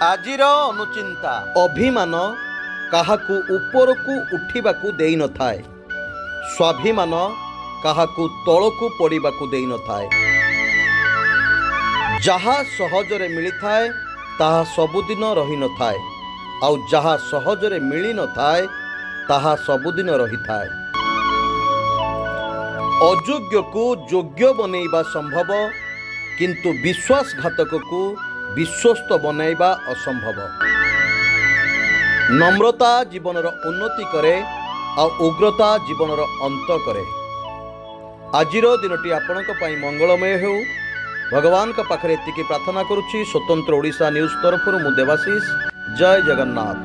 आजिर अनुचिंता अभिमान काहाकू उपरकू उठिबाकू देई न थाए, स्वाभिमान काहाकू तळकू पड़िबाकू देई न थाए। जहा सहजरे मिली थाए ताहा सबुदिन रही न थाए, आउ जहा सहजरे मिली न थाए ताहा सबुदिन रही थाए। अयोग्य को योग्य बनैबा संभव, किंतु विश्वासघातक को विश्वस्त बनैबा असंभव। नम्रता जीवनर उन्नति करे आ उग्रता जीवनर अंत करे। आजिर दिनटी आपणक पई मंगलमय हेउ, भगवान का पाखरे एतिकी प्रार्थना करुछि। स्वतंत्र ओडिशा न्यूज तरफरु मु देवाशीष। जय जगन्नाथ।